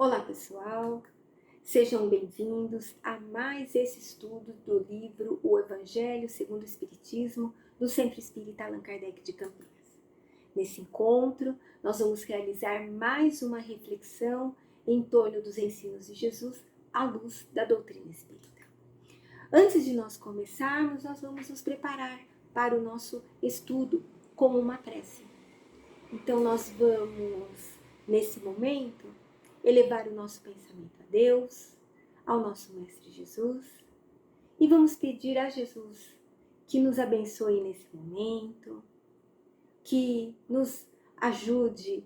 Olá pessoal, sejam bem-vindos a mais esse estudo do livro O Evangelho segundo o Espiritismo, do Centro Espírita Allan Kardec de Campinas. Nesse encontro, nós vamos realizar mais uma reflexão em torno dos ensinos de Jesus à luz da doutrina espírita. Antes de nós começarmos, nós vamos nos preparar para o nosso estudo com uma prece. Então nós vamos, nesse momento, elevar o nosso pensamento a Deus, ao nosso Mestre Jesus, e vamos pedir a Jesus que nos abençoe nesse momento, que nos ajude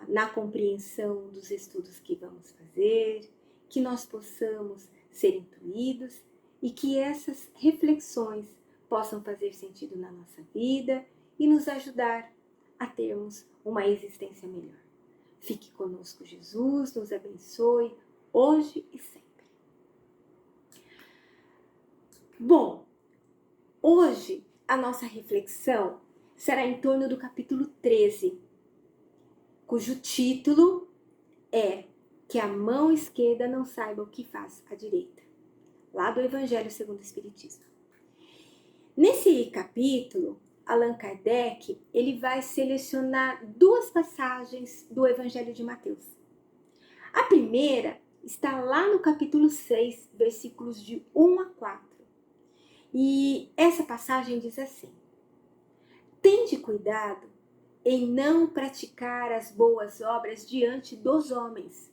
na compreensão dos estudos que vamos fazer, que nós possamos ser intuídos e que essas reflexões possam fazer sentido na nossa vida e nos ajudar a termos uma existência melhor. Fique conosco, Jesus, nos abençoe, hoje e sempre. Bom, hoje a nossa reflexão será em torno do capítulo 13, cujo título é Que a mão esquerda não saiba o que faz a direita, lá do Evangelho segundo o Espiritismo. Nesse capítulo, Allan Kardec, ele vai selecionar duas passagens do Evangelho de Mateus. A primeira está lá no capítulo 6, versículos de 1 a 4. E essa passagem diz assim: Tende cuidado em não praticar as boas obras diante dos homens,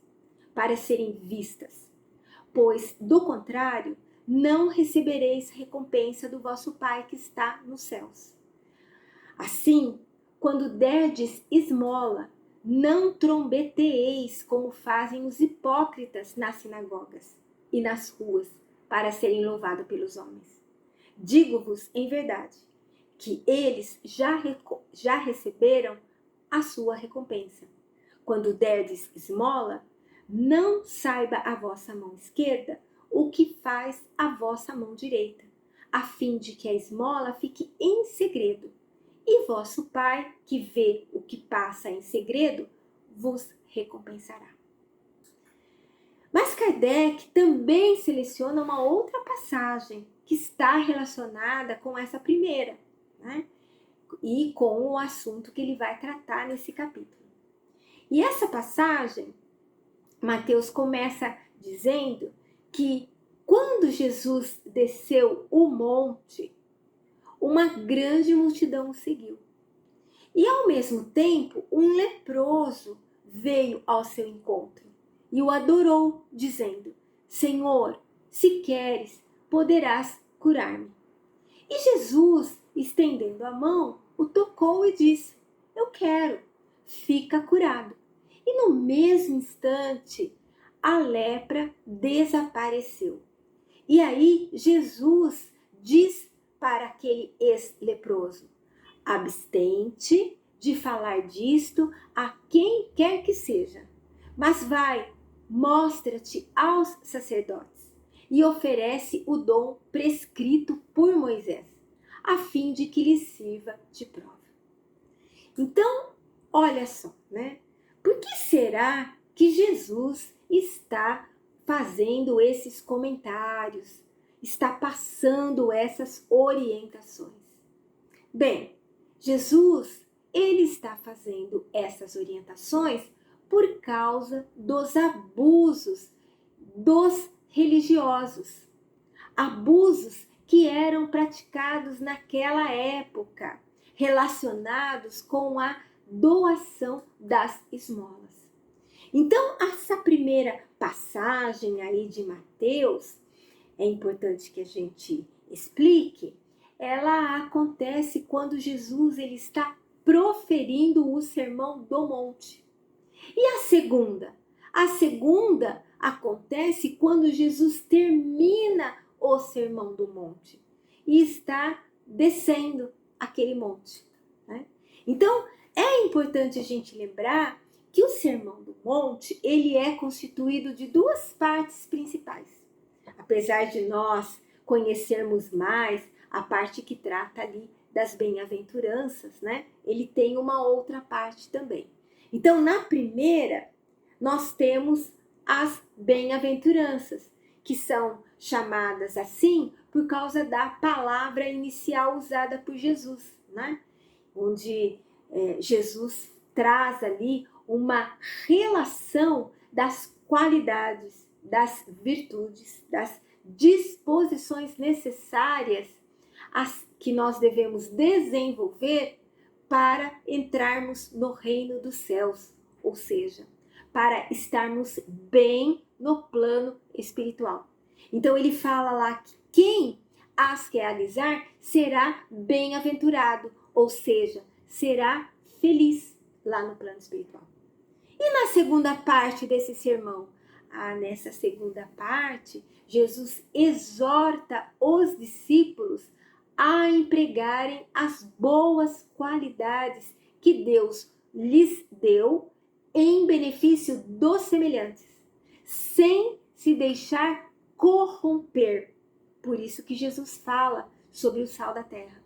para serem vistas, pois, do contrário, não recebereis recompensa do vosso Pai que está nos céus. Assim, quando derdes esmola, não trombeteeis como fazem os hipócritas nas sinagogas e nas ruas, para serem louvados pelos homens. Digo-vos em verdade, que eles já receberam a sua recompensa. Quando derdes esmola, não saiba a vossa mão esquerda o que faz a vossa mão direita, a fim de que a esmola fique em segredo. E vosso Pai, que vê o que passa em segredo, vos recompensará. Mas Kardec também seleciona uma outra passagem que está relacionada com essa primeira, né? E com o assunto que ele vai tratar nesse capítulo. E essa passagem, Mateus começa dizendo que quando Jesus desceu o monte, uma grande multidão o seguiu. E ao mesmo tempo, um leproso veio ao seu encontro e o adorou, dizendo: Senhor, se queres, poderás curar-me. E Jesus, estendendo a mão, o tocou e disse: Eu quero, fica curado. E no mesmo instante, a lepra desapareceu. E aí Jesus diz para aquele ex-leproso: abstente de falar disto a quem quer que seja, mas vai, mostra-te aos sacerdotes e oferece o dom prescrito por Moisés, a fim de que lhe sirva de prova. Então, olha só, né? Por que será que Jesus está fazendo esses comentários, está passando essas orientações? Bem, Jesus, ele está fazendo essas orientações por causa dos abusos dos religiosos. Abusos que eram praticados naquela época, relacionados com a doação das esmolas. Então, essa primeira passagem aí de Mateus, é importante que a gente explique, ela acontece quando Jesus ele está proferindo o Sermão do Monte. E a segunda? A segunda acontece quando Jesus termina o Sermão do Monte e está descendo aquele monte, né? Então, é importante a gente lembrar que o Sermão do Monte ele é constituído de duas partes principais. Apesar de nós conhecermos mais a parte que trata ali das bem-aventuranças, né? Ele tem uma outra parte também. Então, na primeira, nós temos as bem-aventuranças, que são chamadas assim por causa da palavra inicial usada por Jesus, né? Onde Jesus traz ali uma relação das qualidades, das virtudes, das disposições necessárias as que nós devemos desenvolver para entrarmos no reino dos céus, ou seja, para estarmos bem no plano espiritual. Então ele fala lá que quem as realizar será bem-aventurado, ou seja, será feliz lá no plano espiritual. E na segunda parte desse sermão? Nessa segunda parte, Jesus exorta os discípulos a empregarem as boas qualidades que Deus lhes deu em benefício dos semelhantes, sem se deixar corromper. Por isso que Jesus fala sobre o sal da terra.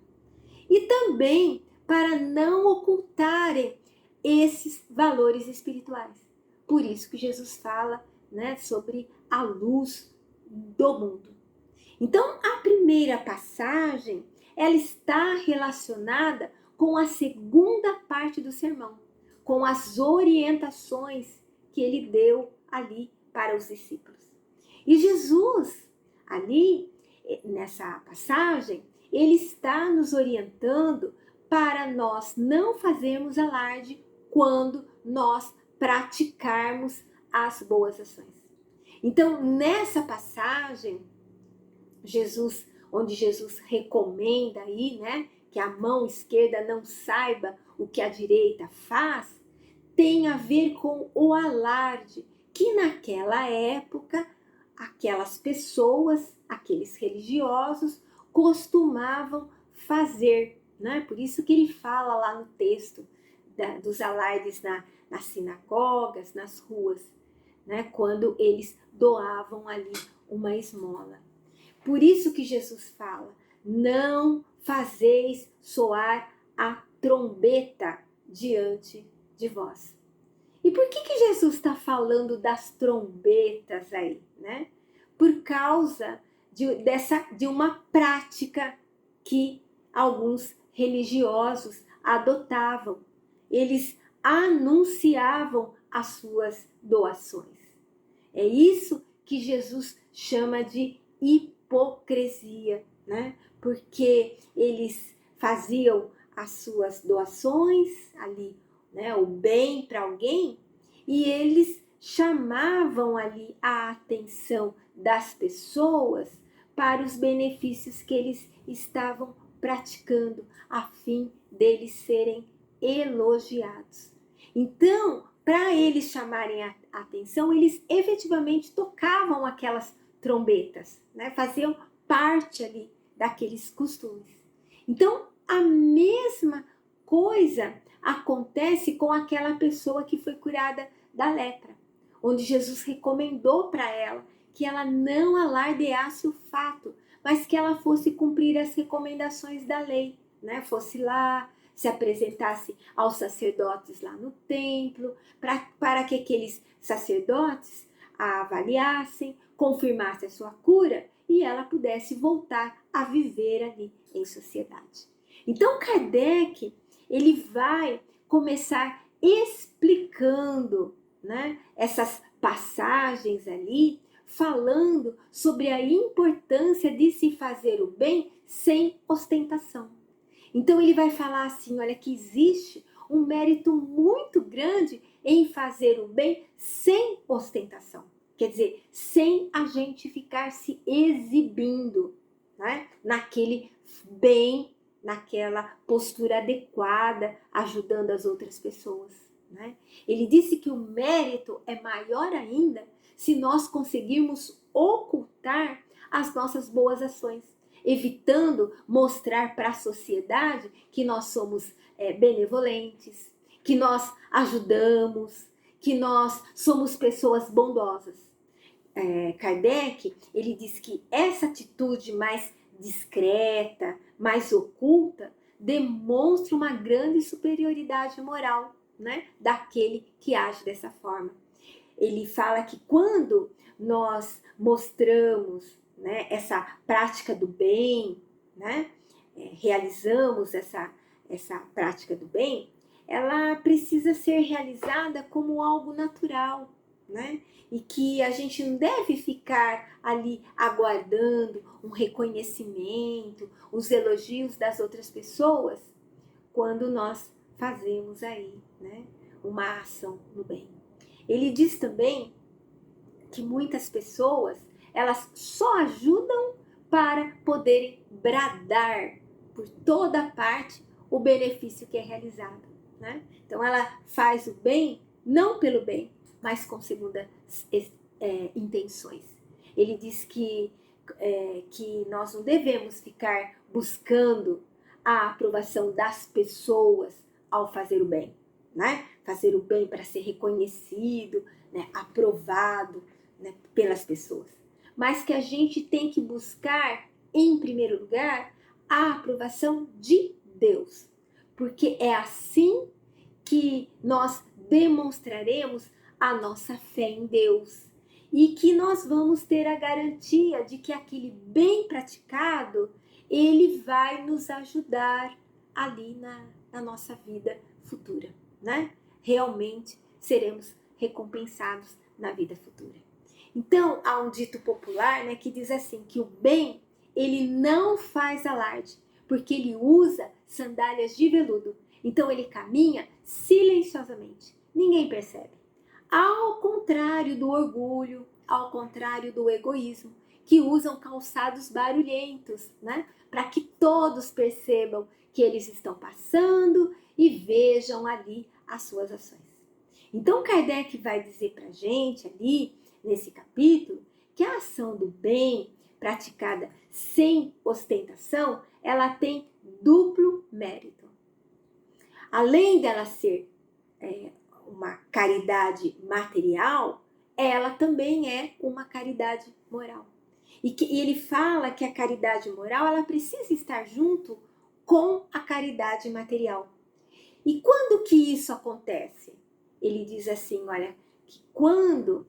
E também para não ocultarem esses valores espirituais. Por isso que Jesus fala, né, sobre a luz do mundo. Então, a primeira passagem, ela está relacionada com a segunda parte do sermão, com as orientações que ele deu ali para os discípulos. E Jesus, ali, nessa passagem, ele está nos orientando para nós não fazermos alarde quando nós praticarmos as boas ações. Então, nessa passagem, onde Jesus recomenda aí, né, que a mão esquerda não saiba o que a direita faz, tem a ver com o alarde que naquela época aquelas pessoas, aqueles religiosos costumavam fazer, né? Por isso que ele fala lá no texto dos alardes nas sinagogas, nas ruas, né? Quando eles doavam ali uma esmola. Por isso que Jesus fala, não fazeis soar a trombeta diante de vós. E por que Jesus está falando das trombetas aí, né? Por causa de uma prática que alguns religiosos adotavam. Eles anunciavam as suas doações. É isso que Jesus chama de hipocrisia, né? Porque eles faziam as suas doações ali, né, o bem para alguém, e eles chamavam ali a atenção das pessoas para os benefícios que eles estavam praticando, a fim deles serem elogiados. Então, para eles chamarem a atenção, eles efetivamente tocavam aquelas trombetas, né? Faziam parte ali daqueles costumes. Então, a mesma coisa acontece com aquela pessoa que foi curada da lepra, onde Jesus recomendou para ela que ela não alardeasse o fato, mas que ela fosse cumprir as recomendações da lei, né? Fosse lá, se apresentasse aos sacerdotes lá no templo, para que aqueles sacerdotes a avaliassem, confirmassem a sua cura e ela pudesse voltar a viver ali em sociedade. Então Kardec, ele vai começar explicando, né, essas passagens ali, falando sobre a importância de se fazer o bem sem ostentação. Então ele vai falar assim, olha, que existe um mérito muito grande em fazer o bem sem ostentação. Quer dizer, sem a gente ficar se exibindo, né, naquele bem, naquela postura adequada, ajudando as outras pessoas, né? Ele disse que o mérito é maior ainda se nós conseguirmos ocultar as nossas boas ações, evitando mostrar para a sociedade que nós somos benevolentes, que nós ajudamos, que nós somos pessoas bondosas. Kardec, ele diz que essa atitude mais discreta, mais oculta, demonstra uma grande superioridade moral, né, daquele que age dessa forma. ele fala que quando nós mostramos, né, essa prática do bem, né, realizamos essa prática do bem, ela precisa ser realizada como algo natural, né? E que a gente não deve ficar ali aguardando um reconhecimento, os elogios das outras pessoas quando nós fazemos aí, né, uma ação no bem. Ele diz também que muitas pessoas, elas só ajudam para poderem bradar por toda parte o benefício que é realizado, né? Então ela faz o bem não pelo bem, mas com segundas intenções. Ele diz que nós não devemos ficar buscando a aprovação das pessoas ao fazer o bem, né? Fazer o bem para ser reconhecido, né? Aprovado, né? Pelas pessoas. Mas que a gente tem que buscar, em primeiro lugar, a aprovação de Deus. Porque é assim que nós demonstraremos a nossa fé em Deus. E que nós vamos ter a garantia de que aquele bem praticado, ele vai nos ajudar ali na nossa vida futura, né? Realmente seremos recompensados na vida futura. Então, há um dito popular, né, que diz assim, que o bem, ele não faz alarde, porque ele usa sandálias de veludo. Então, ele caminha silenciosamente. Ninguém percebe. Ao contrário do orgulho, ao contrário do egoísmo, que usam calçados barulhentos, né? Para que todos percebam que eles estão passando e vejam ali as suas ações. Então Kardec vai dizer para a gente ali, nesse capítulo, que a ação do bem, praticada sem ostentação, ela tem duplo mérito. Além dela ser uma caridade material, ela também é uma caridade moral. E ele fala que a caridade moral, ela precisa estar junto com a caridade material. E quando que isso acontece? Ele diz assim, olha, que quando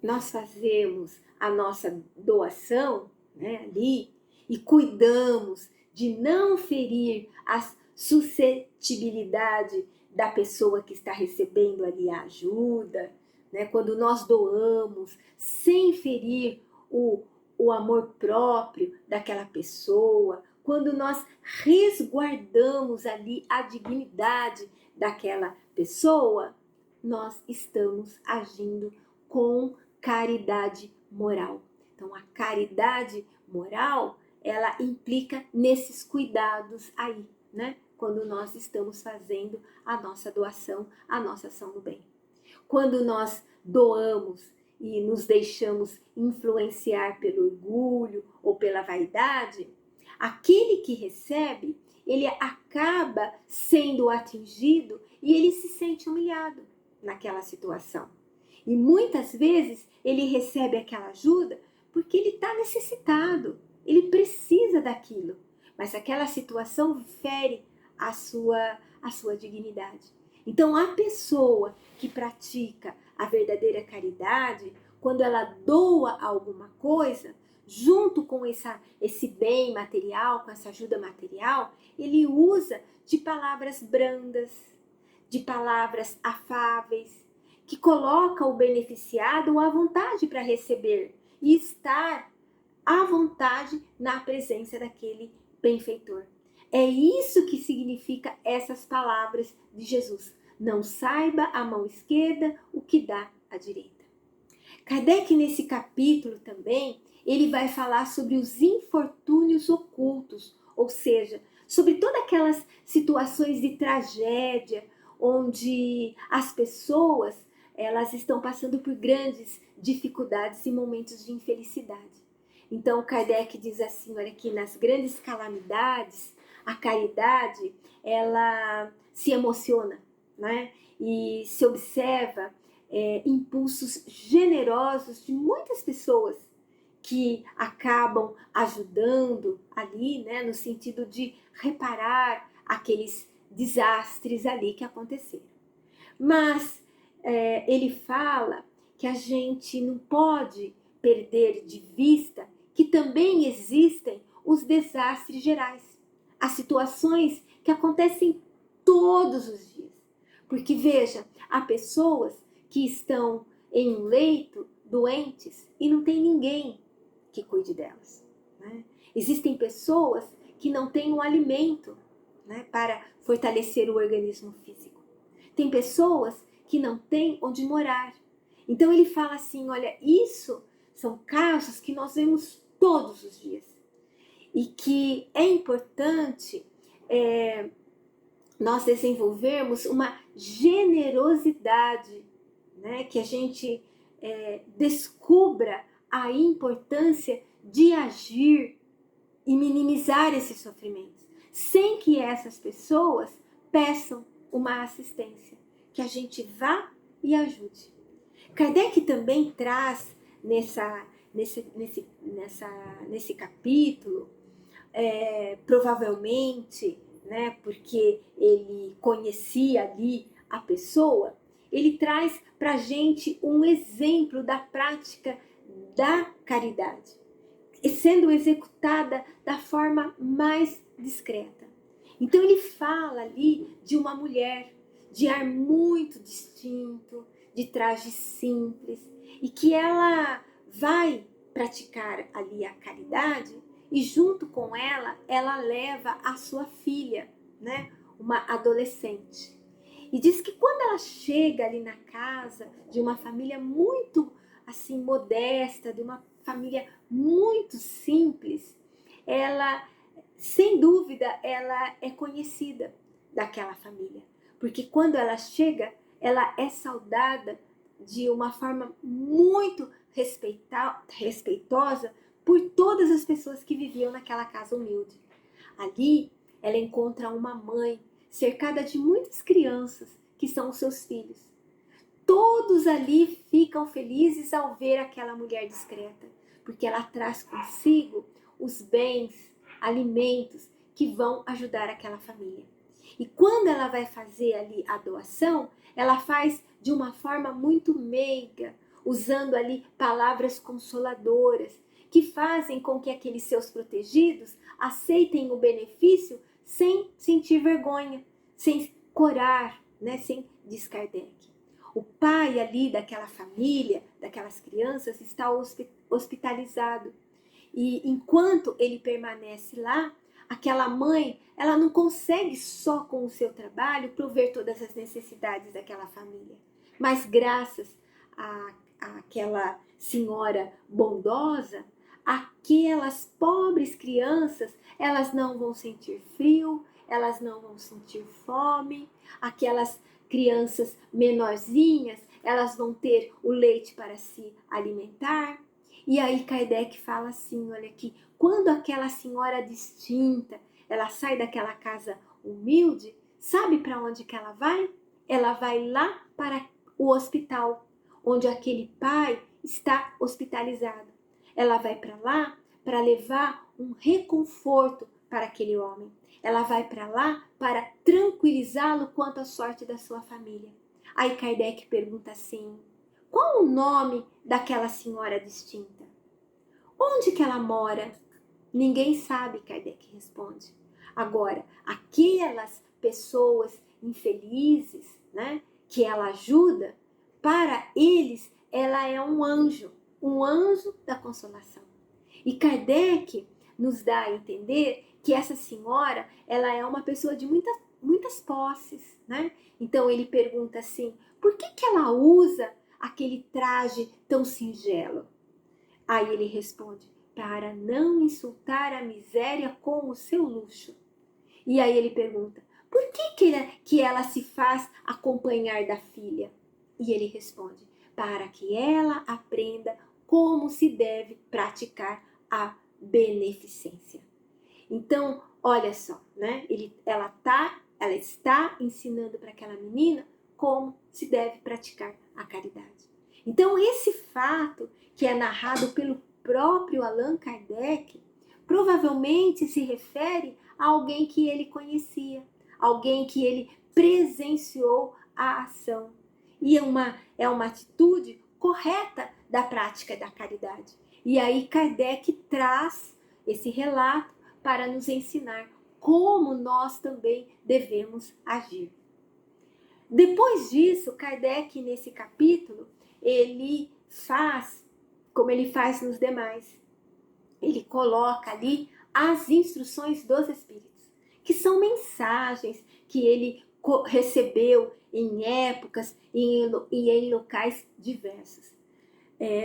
nós fazemos a nossa doação, né, ali, e cuidamos de não ferir a suscetibilidade da pessoa que está recebendo ali a ajuda, né, quando nós doamos sem ferir o amor próprio daquela pessoa, quando nós resguardamos ali a dignidade daquela pessoa, nós estamos agindo com caridade moral. Então, a caridade moral, ela implica nesses cuidados aí, né? Quando nós estamos fazendo a nossa doação, a nossa ação do bem. Quando nós doamos e nos deixamos influenciar pelo orgulho ou pela vaidade, aquele que recebe, ele acaba sendo atingido e ele se sente humilhado naquela situação. E muitas vezes ele recebe aquela ajuda porque ele está necessitado, ele precisa daquilo. Mas aquela situação fere a sua dignidade. Então, a pessoa que pratica a verdadeira caridade, quando ela doa alguma coisa, junto com esse bem material, com essa ajuda material, ele usa de palavras brandas, de palavras afáveis, que coloca o beneficiado à vontade para receber e estar à vontade na presença daquele benfeitor. É isso que significa essas palavras de Jesus. Não saiba a mão esquerda o que dá a direita. Kardec, nesse capítulo também, ele vai falar sobre os infortúnios ocultos, ou seja, sobre todas aquelas situações de tragédia, onde as pessoas elas estão passando por grandes dificuldades e momentos de infelicidade. Então, Kardec diz assim, olha, que nas grandes calamidades, a caridade, ela se emociona, né? E se observa impulsos generosos de muitas pessoas que acabam ajudando ali, né? No sentido de reparar aqueles desastres ali que aconteceram. Mas ele fala que a gente não pode perder de vista que também existem os desastres gerais, as situações que acontecem todos os dias. Porque veja, há pessoas que estão em um leito doentes e não tem ninguém que cuide delas, né? Existem pessoas que não têm um alimento, né, para fortalecer o organismo físico. Tem pessoas que não têm onde morar. Então ele fala assim, olha, isso são casos que nós vemos todos os dias. E que é importante nós desenvolvermos uma generosidade, né? Que a gente descubra a importância de agir e minimizar esses sofrimentos, sem que essas pessoas peçam uma assistência, que a gente vá e ajude. Kardec também traz nesse capítulo, provavelmente, né, porque ele conhecia ali a pessoa, ele traz para a gente um exemplo da prática da caridade, e sendo executada da forma mais discreta. Então ele fala ali de uma mulher de ar muito distinto, de traje simples, e que ela vai praticar ali a caridade e junto com ela, ela leva a sua filha, né, uma adolescente. E diz que quando ela chega ali na casa de uma família muito assim modesta, de uma família muito simples, ela, sem dúvida, ela é conhecida daquela família. Porque quando ela chega, ela é saudada de uma forma muito respeitosa por todas as pessoas que viviam naquela casa humilde. Ali, ela encontra uma mãe cercada de muitas crianças que são os seus filhos. Todos ali ficam felizes ao ver aquela mulher discreta, porque ela traz consigo os bens, alimentos que vão ajudar aquela família. E quando ela vai fazer ali a doação, ela faz de uma forma muito meiga, usando ali palavras consoladoras, que fazem com que aqueles seus protegidos aceitem o benefício sem sentir vergonha, sem corar, né, sem diz Kardec. O pai ali daquela família, daquelas crianças, está hospitalizado. E enquanto ele permanece lá, aquela mãe, ela não consegue só com o seu trabalho prover todas as necessidades daquela família. Mas graças àquela senhora bondosa, aquelas pobres crianças, elas não vão sentir frio, elas não vão sentir fome, aquelas crianças menorzinhas, elas vão ter o leite para se alimentar. E aí Kardec fala assim, olha aqui, quando aquela senhora distinta, ela sai daquela casa humilde, sabe para onde que ela vai? Ela vai lá para o hospital, onde aquele pai está hospitalizado. Ela vai para lá para levar um reconforto para aquele homem. Ela vai para lá para tranquilizá-lo quanto à sorte da sua família. Aí Kardec pergunta assim, qual o nome daquela senhora distinta? Onde que ela mora? Ninguém sabe, Kardec responde. Agora, aquelas pessoas infelizes, né, que ela ajuda, para eles ela é um anjo da consolação. E Kardec nos dá a entender que essa senhora, ela é uma pessoa de muitas posses, né? Então ele pergunta assim, por que ela usa aquele traje tão singelo? Aí ele responde, para não insultar a miséria com o seu luxo. E aí ele pergunta, por que ela se faz acompanhar da filha? E ele responde, para que ela aprenda como se deve praticar a beneficência. Então, olha só, né? Ela está ensinando para aquela menina como se deve praticar a caridade. Então, esse fato que é narrado pelo próprio Allan Kardec, provavelmente se refere a alguém que ele conhecia, alguém que ele presenciou a ação. e é uma atitude correta da prática da caridade. E aí Kardec traz esse relato para nos ensinar como nós também devemos agir. Depois disso, Kardec, nesse capítulo, ele faz como ele faz nos demais. Ele coloca ali as instruções dos Espíritos, que são mensagens que ele recebeu em épocas e em locais diversos.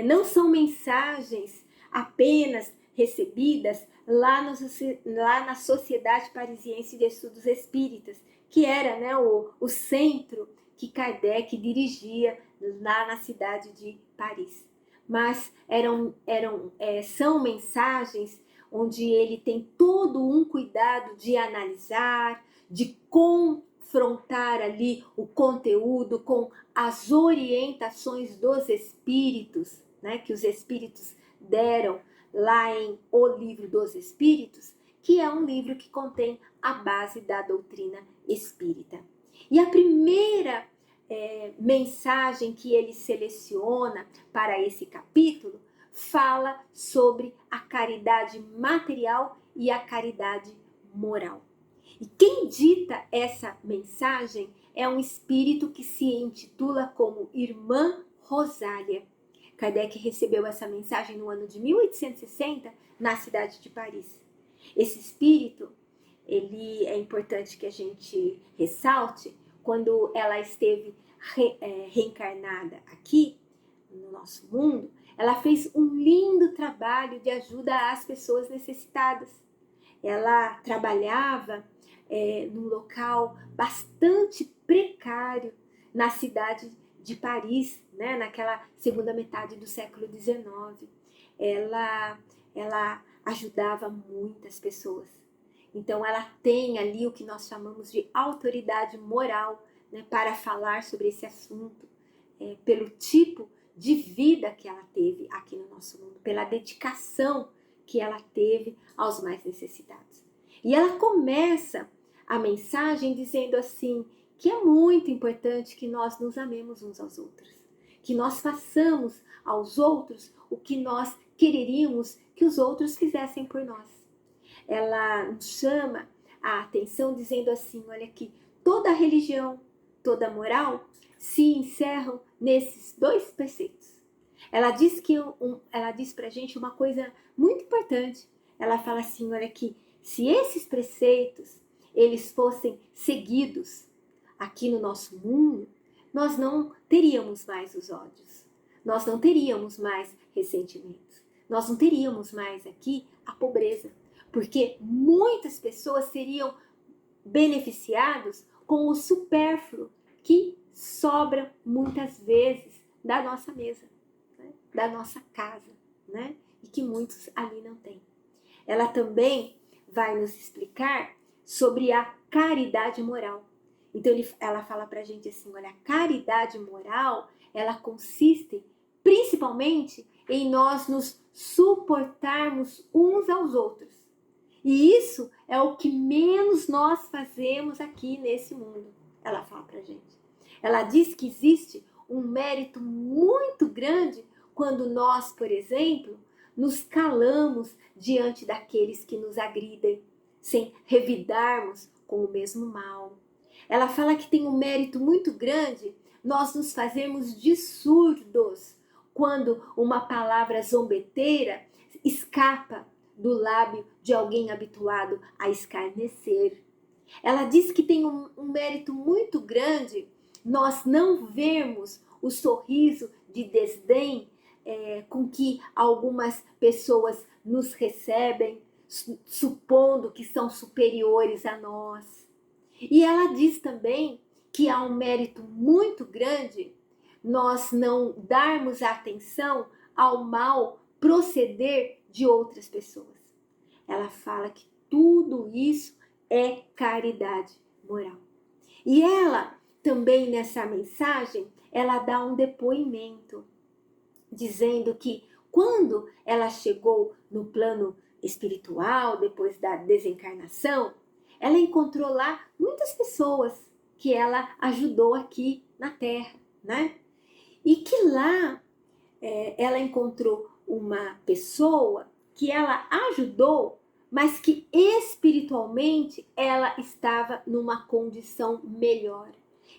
Não são mensagens apenas recebidas lá na Sociedade Parisiense de Estudos Espíritas, que era, né, o centro que Kardec dirigia lá na cidade de Paris. Mas são mensagens onde ele tem todo um cuidado de analisar, de confrontar ali o conteúdo com as orientações dos espíritos, né, que os espíritos deram lá em O Livro dos Espíritos, que é um livro que contém a base da doutrina espírita. E a primeira mensagem que ele seleciona para esse capítulo fala sobre a caridade material e a caridade moral. E quem dita essa mensagem é um espírito que se intitula como Irmã Rosália. Kardec recebeu essa mensagem no ano de 1860 na cidade de Paris. Esse espírito, ele é importante que a gente ressalte, quando ela esteve reencarnada aqui no nosso mundo, ela fez um lindo trabalho de ajuda às pessoas necessitadas. Ela trabalhava num local bastante precário na cidade de Paris, né, naquela segunda metade do século XIX. Ela ajudava muitas pessoas. Então ela tem ali o que nós chamamos de autoridade moral, né, para falar sobre esse assunto, pelo tipo de vida que ela teve aqui no nosso mundo, pela dedicação que ela teve aos mais necessitados. E ela começa a mensagem dizendo assim, que é muito importante que nós nos amemos uns aos outros, que nós façamos aos outros o que nós quereríamos que os outros fizessem por nós. Ela nos chama a atenção dizendo assim, olha aqui, toda religião, toda moral se encerram nesses dois preceitos. Ela diz pra gente uma coisa muito importante. Ela fala assim, olha aqui, se esses preceitos eles fossem seguidos aqui no nosso mundo, nós não teríamos mais os ódios, nós não teríamos mais ressentimentos, nós não teríamos mais aqui a pobreza, porque muitas pessoas seriam beneficiadas com o supérfluo que sobra muitas vezes da nossa mesa, né? Da nossa casa, né? E que muitos ali não têm. Ela também vai nos explicar sobre a caridade moral. Então ela fala pra gente assim, olha, a caridade moral, ela consiste principalmente em nós nos suportarmos uns aos outros. E isso é o que menos nós fazemos aqui nesse mundo. Ela fala pra gente. Ela diz que existe um mérito muito grande quando nós, por exemplo, nos calamos diante daqueles que nos agridem, sem revidarmos com o mesmo mal. Ela fala que tem um mérito muito grande nós nos fazermos de surdos quando uma palavra zombeteira escapa do lábio de alguém habituado a escarnecer. Ela diz que tem um mérito muito grande nós não vermos o sorriso de desdém com que algumas pessoas nos recebem, supondo que são superiores a nós. E ela diz também que há um mérito muito grande nós não darmos atenção ao mal proceder de outras pessoas. Ela fala que tudo isso é caridade moral. E ela também nessa mensagem, ela dá um depoimento, dizendo que quando ela chegou no plano espiritual, depois da desencarnação, ela encontrou lá muitas pessoas que ela ajudou aqui na Terra. né? E que lá ela encontrou uma pessoa que ela ajudou, mas que espiritualmente ela estava numa condição melhor.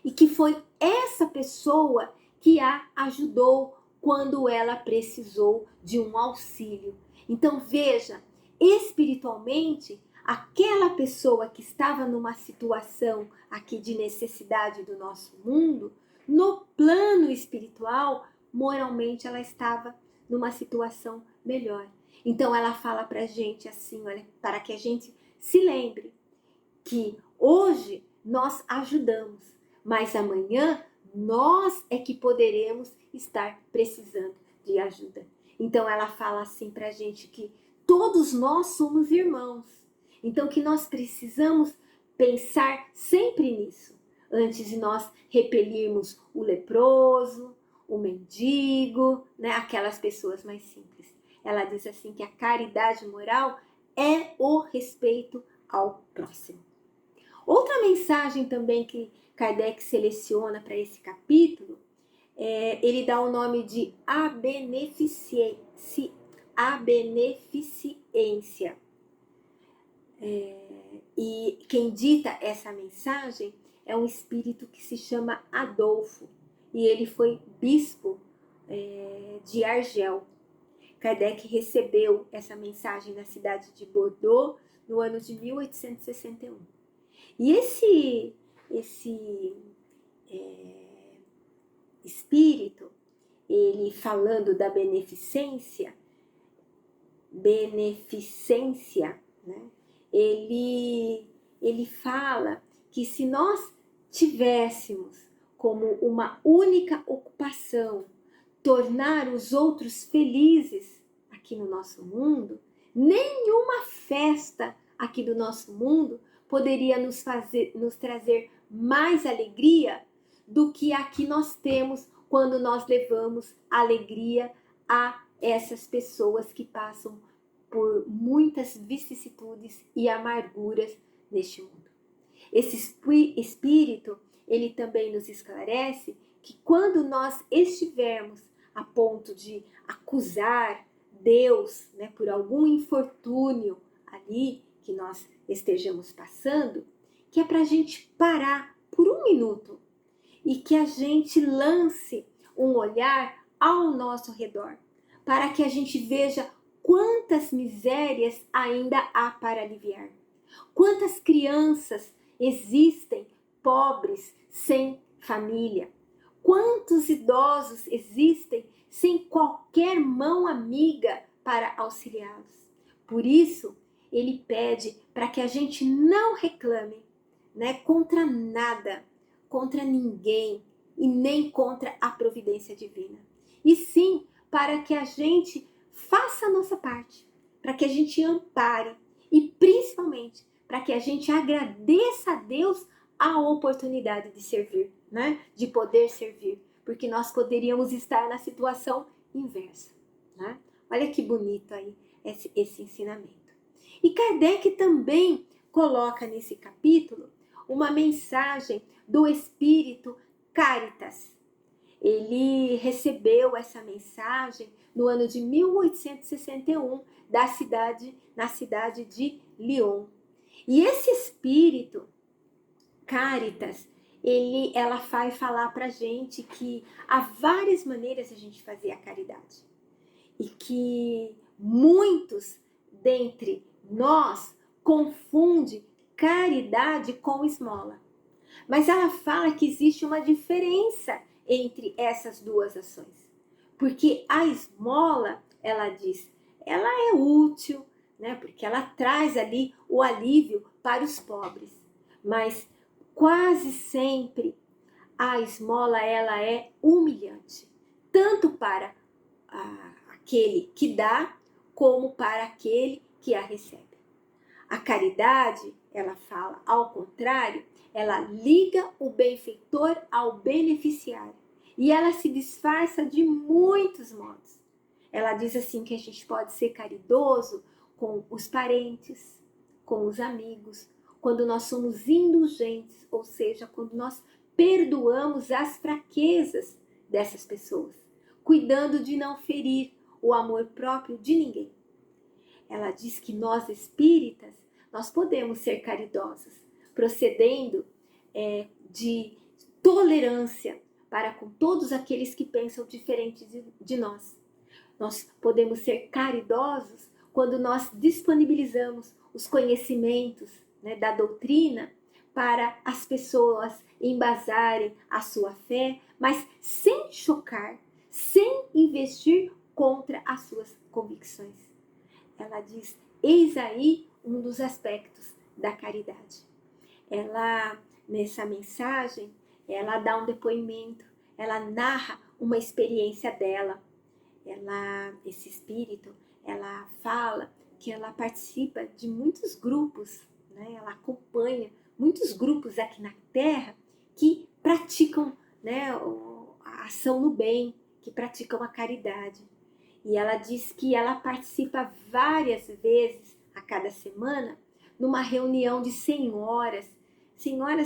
E que foi essa pessoa que a ajudou quando ela precisou de um auxílio. Então veja, espiritualmente, aquela pessoa que estava numa situação aqui de necessidade do nosso mundo, no plano espiritual, moralmente ela estava numa situação melhor. Então ela fala pra gente assim, olha, para que a gente se lembre que hoje nós ajudamos, mas amanhã nós é que poderemos estar precisando de ajuda. Então ela fala assim pra gente que todos nós somos irmãos. Então que nós precisamos pensar sempre nisso, antes de nós repelirmos o leproso, o mendigo, né, aquelas pessoas mais simples. Ela diz assim que a caridade moral é o respeito ao próximo. Outra mensagem também que Kardec seleciona para esse capítulo, ele dá o nome de a beneficência. E quem dita essa mensagem é um espírito que se chama Adolfo, e ele foi bispo de Argel. Kardec recebeu essa mensagem na cidade de Bordeaux no ano de 1861. E esse espírito, ele falando da beneficência, né? Ele fala que se nós tivéssemos como uma única ocupação tornar os outros felizes aqui no nosso mundo, nenhuma festa aqui do nosso mundo poderia nos trazer mais alegria do que a que nós temos quando nós levamos alegria a essas pessoas que passam por muitas vicissitudes e amarguras neste mundo. Esse espírito, ele também nos esclarece que quando nós estivermos a ponto de acusar Deus, né, por algum infortúnio ali que nós estejamos passando, que é para a gente parar por um minuto e que a gente lance um olhar ao nosso redor, para que a gente veja quantas misérias ainda há para aliviar. Quantas crianças existem pobres, sem família? Quantos idosos existem sem qualquer mão amiga para auxiliá-los? Por isso, ele pede para que a gente não reclame, né, contra nada, contra ninguém e nem contra a providência divina. E sim, para que a gente faça a nossa parte, para que a gente ampare e principalmente para que a gente agradeça a Deus a oportunidade de servir, né? De poder servir, porque nós poderíamos estar na situação inversa, né? Olha que bonito aí esse ensinamento. E Kardec também coloca nesse capítulo uma mensagem do Espírito Caritas. Ele recebeu essa mensagem no ano de 1861 na cidade de Lyon. E esse espírito Caritas, ela vai falar pra gente que há várias maneiras de a gente fazer a caridade. E que muitos dentre nós confundem caridade com esmola. Mas ela fala que existe uma diferença entre essas duas ações. Porque a esmola, ela diz, ela é útil, né? Porque ela traz ali o alívio para os pobres. Mas quase sempre a esmola ela é humilhante, tanto para aquele que dá, como para aquele que a recebe. A caridade, ela fala, ao contrário, ela liga o benfeitor ao beneficiário. E ela se disfarça de muitos modos. Ela diz assim que a gente pode ser caridoso com os parentes, com os amigos, quando nós somos indulgentes, ou seja, quando nós perdoamos as fraquezas dessas pessoas, cuidando de não ferir o amor próprio de ninguém. Ela diz que nós espíritas, nós podemos ser caridosos, procedendo de tolerância para com todos aqueles que pensam diferente de nós. Nós podemos ser caridosos quando nós disponibilizamos os conhecimentos, né, da doutrina para as pessoas embasarem a sua fé, mas sem chocar, sem investir contra as suas convicções. Ela diz, eis aí um dos aspectos da caridade. Ela, nessa mensagem, ela dá um depoimento, ela narra uma experiência dela. Esse espírito, ela fala que ela participa de muitos grupos, né? Ela acompanha muitos grupos aqui na Terra que praticam, né, a ação no bem, que praticam a caridade. E ela diz que ela participa várias vezes a cada semana numa reunião de senhoras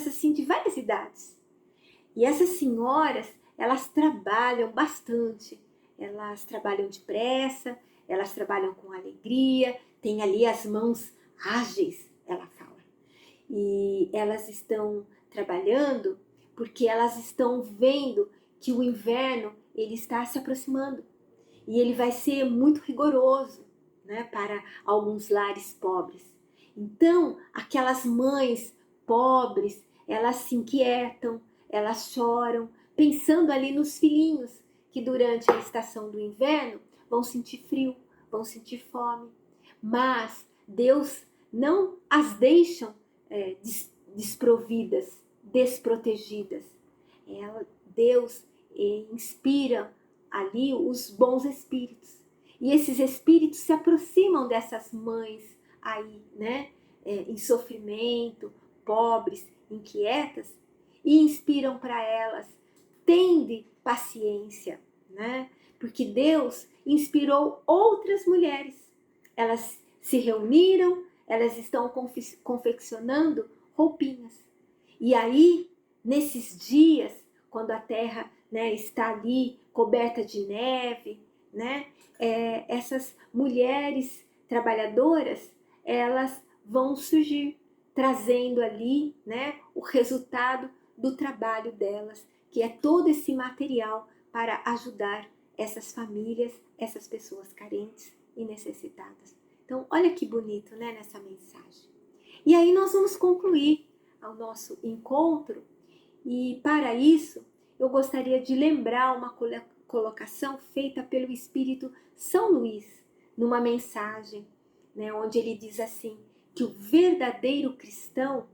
assim de várias idades. E essas senhoras, elas trabalham bastante, elas trabalham depressa, elas trabalham com alegria, tem ali as mãos ágeis, ela fala. E elas estão trabalhando porque elas estão vendo que o inverno ele está se aproximando. E ele vai ser muito rigoroso, né, para alguns lares pobres. Então, aquelas mães pobres, elas se inquietam, elas choram, pensando ali nos filhinhos que durante a estação do inverno vão sentir frio, vão sentir fome. Mas Deus não as deixa desprovidas, desprotegidas. Deus inspira ali os bons espíritos. E esses espíritos se aproximam dessas mães aí, né, em sofrimento, pobres, inquietas, e inspiram para elas, tende paciência, né? Porque Deus inspirou outras mulheres. Elas se reuniram, elas estão confeccionando roupinhas. E aí, nesses dias, quando a terra, né, está ali coberta de neve, né, essas mulheres trabalhadoras, elas vão surgir, trazendo ali, né, o resultado do trabalho delas, que é todo esse material para ajudar essas famílias, essas pessoas carentes e necessitadas. Então, olha que bonito, né, nessa mensagem. E aí nós vamos concluir o nosso encontro, e para isso eu gostaria de lembrar uma colocação feita pelo Espírito São Luís, numa mensagem, né, onde ele diz assim, que o verdadeiro cristão,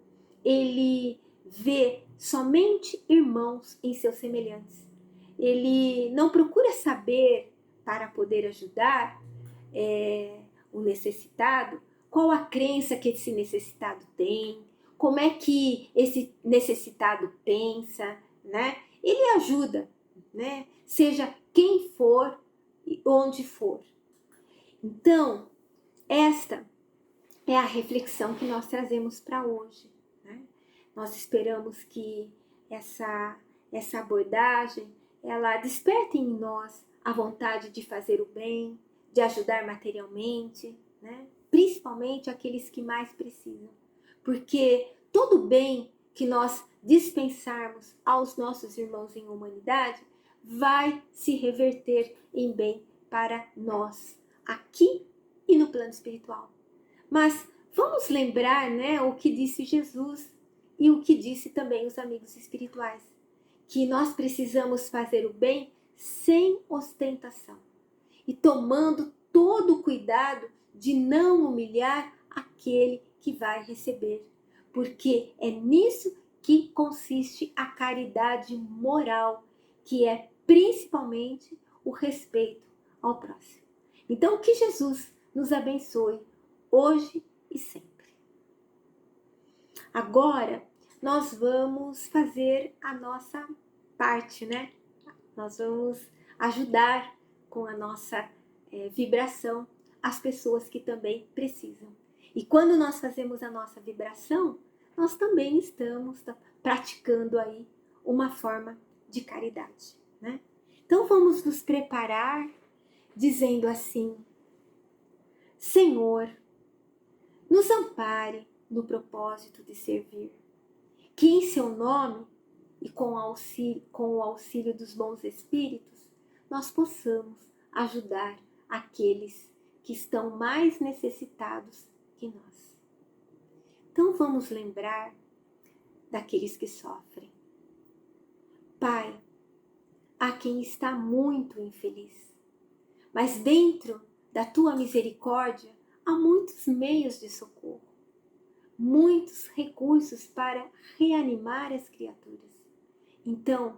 ele vê somente irmãos em seus semelhantes. Ele não procura saber, para poder ajudar o necessitado, qual a crença que esse necessitado tem, como é que esse necessitado pensa, né? Ele ajuda, né? Seja quem for e onde for. Então, esta é a reflexão que nós trazemos para hoje, né? Nós esperamos que essa abordagem, ela desperte em nós a vontade de fazer o bem, de ajudar materialmente, né? Principalmente aqueles que mais precisam. Porque todo bem que nós dispensarmos aos nossos irmãos em humanidade vai se reverter em bem para nós, aqui e no plano espiritual. Mas vamos lembrar, né, o que disse Jesus e o que disse também os amigos espirituais, que nós precisamos fazer o bem sem ostentação e tomando todo o cuidado de não humilhar aquele que vai receber, porque é nisso que consiste a caridade moral, que é principalmente o respeito ao próximo. Então, que Jesus nos abençoe hoje e sempre. Agora, nós vamos fazer a nossa parte, né? Nós vamos ajudar com a nossa vibração as pessoas que também precisam. E quando nós fazemos a nossa vibração, nós também estamos praticando aí uma forma de caridade, né? Então vamos nos preparar dizendo assim: Senhor, nos ampare no propósito de servir, que em seu nome e com o auxílio dos bons espíritos, nós possamos ajudar aqueles que estão mais necessitados que nós. Então vamos lembrar daqueles que sofrem. Pai, há quem está muito infeliz, mas dentro da tua misericórdia há muitos meios de socorro, muitos recursos para reanimar as criaturas. Então,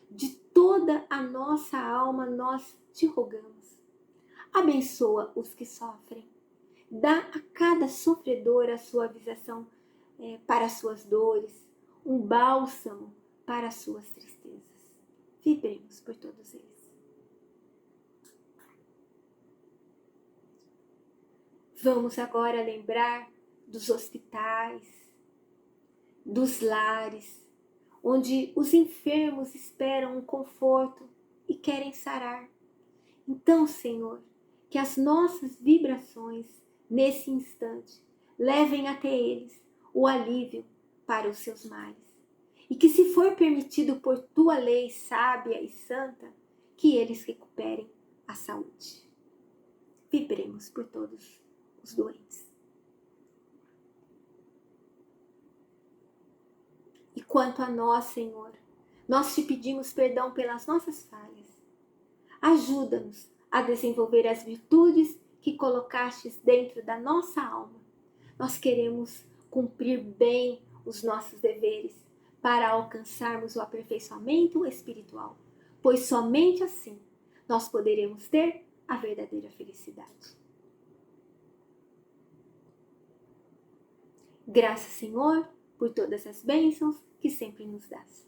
de toda a nossa alma nós te rogamos, abençoa os que sofrem, dá a cada sofredor a suavização para as suas dores, um bálsamo para as suas tristezas. Vibremos por todos eles. Vamos agora lembrar dos hospitais, dos lares, onde os enfermos esperam um conforto e querem sarar. Então, Senhor, que as nossas vibrações nesse instante levem até eles o alívio para os seus males. E que, se for permitido por tua lei sábia e santa, que eles recuperem a saúde. Vibremos por todos os doentes. E quanto a nós, Senhor, nós te pedimos perdão pelas nossas falhas. Ajuda-nos a desenvolver as virtudes que colocastes dentro da nossa alma. Nós queremos cumprir bem os nossos deveres para alcançarmos o aperfeiçoamento espiritual, pois somente assim nós poderemos ter a verdadeira felicidade. Graças, Senhor, por todas as bênçãos que sempre nos dás,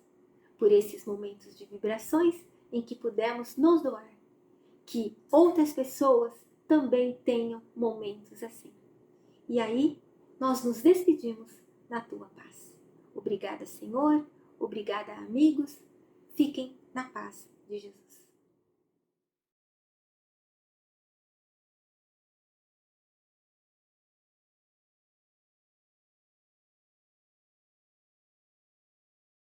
por esses momentos de vibrações em que pudemos nos doar, que outras pessoas também tenham momentos assim. E aí, nós nos despedimos na tua paz. Obrigada, Senhor. Obrigada, amigos. Fiquem na paz de Jesus.